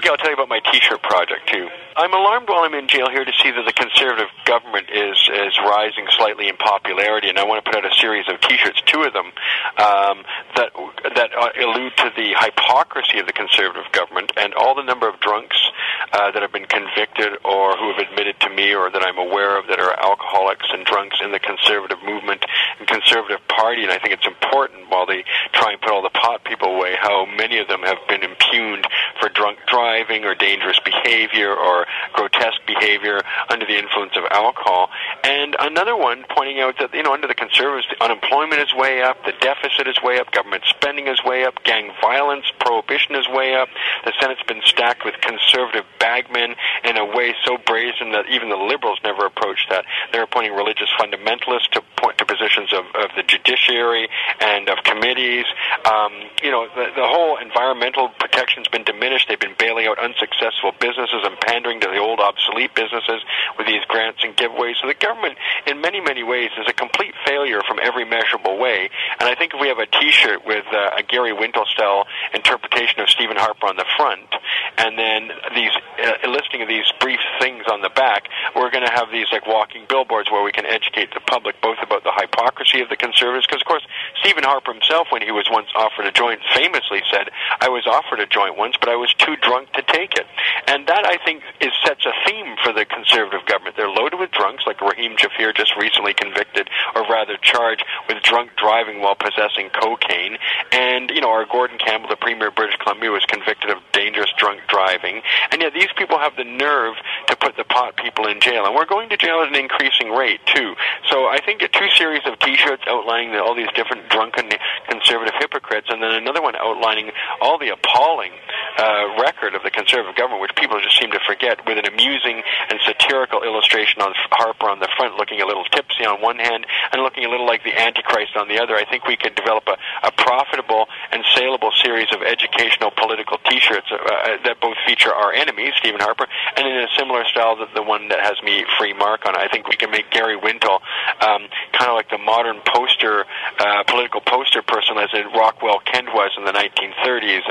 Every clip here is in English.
I'll tell you about my T-shirt project, too. I'm alarmed while I'm in jail here to see that the Conservative government is rising slightly in popularity, and I want to put out a series of T-shirts, two of them, that allude to the hypocrisy of the Conservative government and all the number of drunks that have been convicted or who have admitted to me or that I'm aware of that are alcoholics and drunks in the Conservative movement and Conservative Party. And I think it's important, while they try and put all the pot people away, how many of them have been impugned for drunk driving or dangerous behavior or grotesque behavior under the influence of alcohol. And another one pointing out that, under the Conservatives, the unemployment is way up, the deficit is way up, government spending is way up, gang violence, prohibition is way up. The Senate's been stacked with Conservative bagmen in a way so brazen that even the Liberals never approached that. They're appointing religious fundamentalists to point to positions of the judiciary and of committees. The whole environmental protection's been diminished. They've been bailing out unsuccessful businesses and pandering to the old obsolete businesses with these grants and giveaways. So the government, in many, many ways, is a complete failure from every measurable way. And I think if we have a T-shirt with a Gary Wintle-style interpretation of Stephen Harper on the front, and then these a listing of these brief things on the back, we're going to have these like walking billboards where we can educate the public both about the hypocrisy of the Conservatives. Because, of course, Stephen Harper himself, when he was once offered a joint, famously said, "I was offered a joint once, but I was too drunk to take it." And that, I think, sets a theme for the Conservative government. They're loaded with drunks, like Raheem Jaffir, just recently convicted, or rather charged with drunk driving while possessing cocaine. And, our Gordon Campbell, the Premier of British Columbia, was convicted of dangerous drunk driving. And yet these people have the nerve to put the pot people in jail. And we're going to jail at an increasing rate, too. So I think a two series of T-shirts outlining all these different drunken Conservative hypocrites, and then another one outlining all the appalling record of the Conservative government, which people just seem to forget, with an amusing and satirical illustration on Harper on the front, looking a little tipsy on one hand and looking a little like the Antichrist on the other. I think we could develop a profitable and saleable series of educational political T-shirts that both feature our enemy, Stephen Harper, and in a similar style that the one that has me, Free Marc, on it. I think we can make Gary Wintle kind of like the modern political poster person as Rockwell Kent was in the 1930s,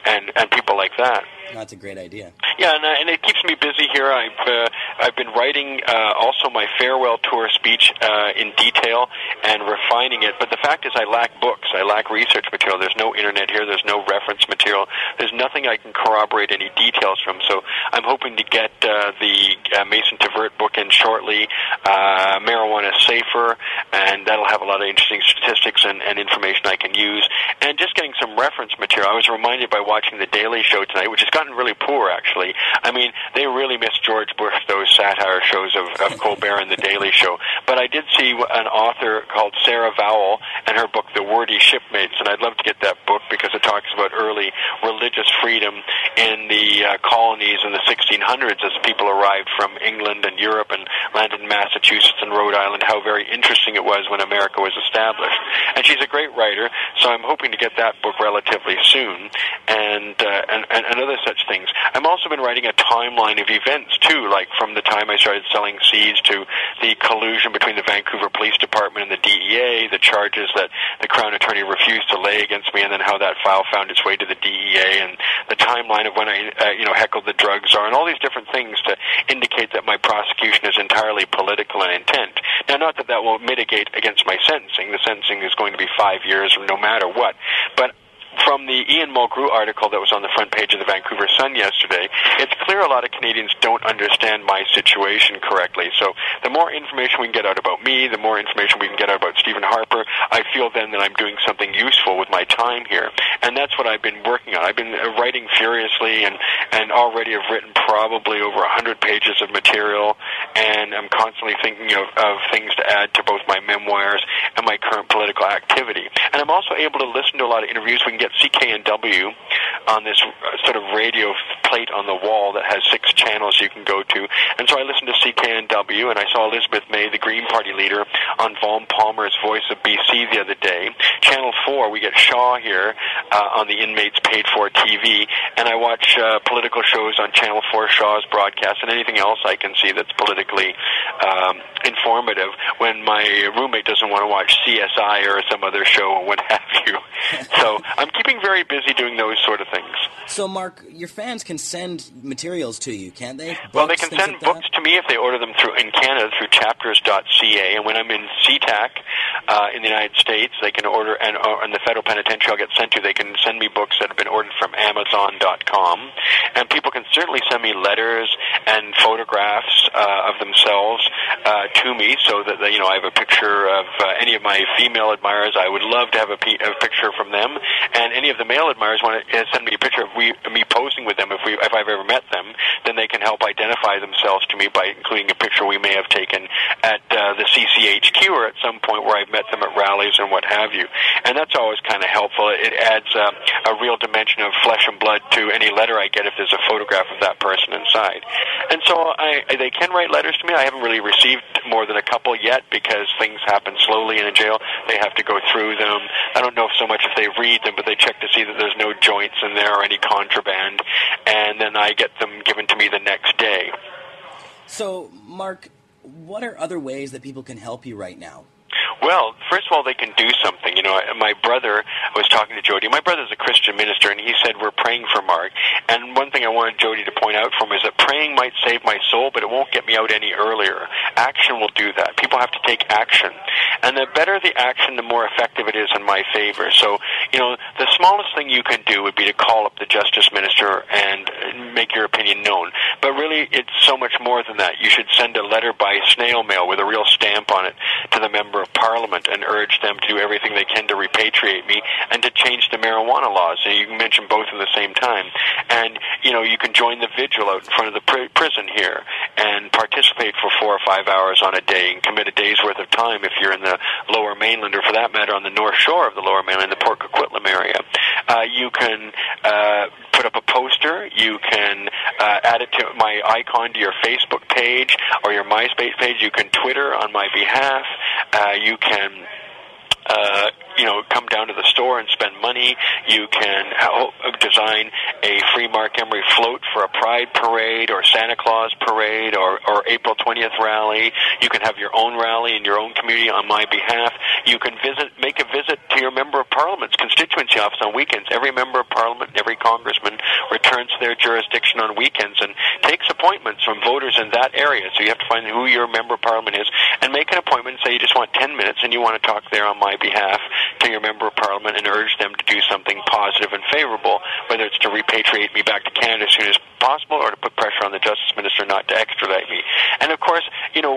and people like that. That's a great idea. Yeah, and it keeps me busy here. I've been writing also my farewell tour speech in detail and refining it. But the fact is, I lack books. I lack research material. There's no internet here. There's no reference material. There's nothing I can corroborate any details from. So I'm hoping to get the Mason Tvert book in shortly. Marijuana is safer, and that'll have a lot of interesting statistics and information I can use. And just getting some reference material. I was reminded by watching The Daily Show tonight, which has gotten really poor, actually. I mean, they really miss George Bush, those satire shows of Colbert and The Daily Show. But I did see an author called Sarah Vowell and her book, The Wordy Shipmates, and I'd love to get that book because it talks about early religious freedom in the colonies in the 1600s as people arrived from England and Europe and landed in Massachusetts and Rhode Island, how very interesting it was when America was established. And she's a great writer, so I'm hoping to get that book relatively soon, and other such things. I've also been writing a timeline of events, too, like from the time I started selling seeds to the collusion between the Vancouver Police Department and the DEA, the charges that the Crown Attorney refused to lay against me, and then how that file found its way to the DEA, and the timeline of when I heckled the drug czar, and all these different things to indicate that my prosecution is entirely political in intent. Now, not that that will mitigate against my sentencing. The sentencing is going to be 5 years no matter what. But from the Ian Mulgrew article that was on the front page of the Vancouver Sun yesterday, it's clear a lot of Canadians don't understand my situation correctly. So the more information we can get out about me, the more information we can get out about Stephen Harper, I feel then that I'm doing something useful with my time here. And that's what I've been working on. I've been writing furiously and already have written probably over 100 pages of material, and I'm constantly thinking of things to add to both my memoirs and my current political activity. And I'm also able to listen to a lot of interviews. We can get CKNW on this sort of radio plate on the wall that has 6 channels you can go to. And so I listened to CKNW, and I saw Elizabeth May, the Green Party leader, on Vaughn Palmer's Voice of BC the other day. Channel 4, we get Shaw here on the Inmates Paid For TV, and I watch political shows on Channel 4, Shaw's broadcast, and anything else I can see that's politically informative when my roommate doesn't want to watch CSI or some other show or what have you. So I'm keeping very busy doing those sort of things. So, Marc, your fans can send materials to you, can't they? Well, they can send books to me if they order them in Canada through chapters.ca, and when I'm in SeaTac in the United States, they can order, and the federal penitentiary I'll get sent to, they can send me books that have been ordered from Amazon.com, and people can certainly send me letters and photographs of themselves to me, so that I have a picture of any of my female admirers. I would love to have a picture from them, and any of the male admirers want to send me a picture of me posing with them if I've ever met them. Then they can help identify themselves to me by including a picture we may have taken at the CCHQ or at some point where I've met them at rallies and what have you. And that's always kind of helpful. It adds a real dimension of flesh and blood to any letter I get if there's a photograph of that person inside. And so they can write letters to me. I haven't really received more than a couple yet because things happen slowly in a jail. They have to go through them. I don't know so much if they read them, but they check to see that there's no joints in there or any contraband, and then I get them given to me the next day. So, Marc, what are other ways that people can help you right now? Well, first of all, they can do something. My brother, I was talking to Jody. My brother's a Christian minister, and he said, we're praying for Marc. And one thing I wanted Jody to point out from is that praying might save my soul, but it won't get me out any earlier. Action will do that. People have to take action. And the better the action, the more effective it is in my favor. So, the smallest thing you can do would be to call up the justice minister and make your opinion known. But really, it's so much more than that. You should send a letter by snail mail with a real stamp on it to the member of Parliament and urge them to do everything they can to repatriate me and to change the marijuana laws. And you can mention both at the same time. And, you can join the vigil out in front of the prison here and participate for 4 or 5 hours on a day and commit a day's worth of time if you're in the Lower Mainland, or for that matter on the North Shore of the Lower Mainland, the Port Coquitlam area. You can put up a poster. You can add it to my icon to your Facebook page or your MySpace page. You can Twitter on my behalf. You can come down to the store and spend money. You can design a Free Marc Emery float for a Pride parade or Santa Claus parade or April 20th rally. You can have your own rally in your own community on my behalf. You can make a visit to your Member of Parliament's constituency office on weekends. Every Member of Parliament and every Congressman returns to their jurisdiction on weekends and takes appointments from voters in that area. So you have to find who your Member of Parliament is and make an appointment and say you just want 10 minutes and you want to talk there on my behalf to your Member of Parliament and urge them to do something positive and favorable, whether it's to repatriate me back to Canada as soon as possible or to put pressure on the Justice Minister not to extradite me. And of course,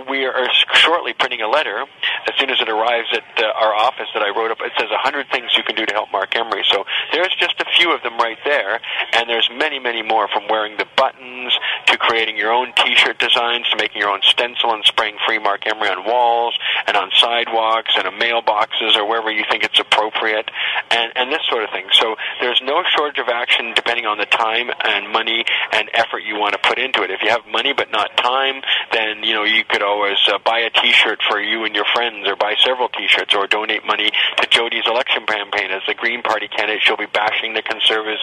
we are shortly printing a letter as soon as it arrives at our office that I wrote up. It says 100 things you can do to help Marc Emery. So there's just a few of them right there, and there's many, many more, from wearing the buttons to creating your own T-shirt designs to making your own stencil and spraying Free Marc Emery on walls and on sidewalks and in mailboxes or wherever you think it's appropriate, and this sort of thing. So there's no shortage of action depending on the time and money and effort you want to put into it. If you have money but not time, then you could always buy a T-shirt for you and your friends, or buy several T-shirts, or donate money to Jody's election campaign. As the Green Party candidate, she'll be bashing the Conservatives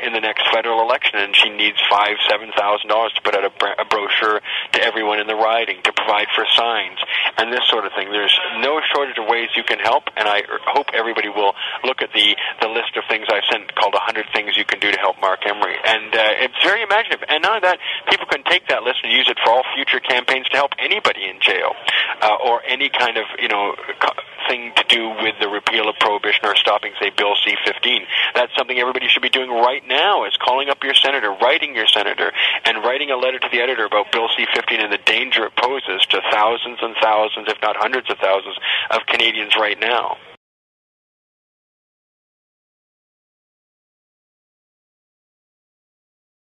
in the next federal election, and she needs $5,000-$7,000 to put out a brochure to everyone in the riding, to provide for signs, and this sort of thing. There's no shortage of ways you can help, and I hope everybody will look at the list of things I've sent called 100 Things You Can Do to Help Marc Emery. And it's very imaginative. And not that, people can take that list and use it for all future campaigns to help anybody in jail, or any kind of, thing to do with the repeal of prohibition or stopping, say, Bill C-15. That's something everybody should be doing right now, is calling up your senator, writing your senator, and writing a letter to the editor about Bill C-15 and the danger it poses to thousands and thousands, if not hundreds of thousands, of Canadians right now.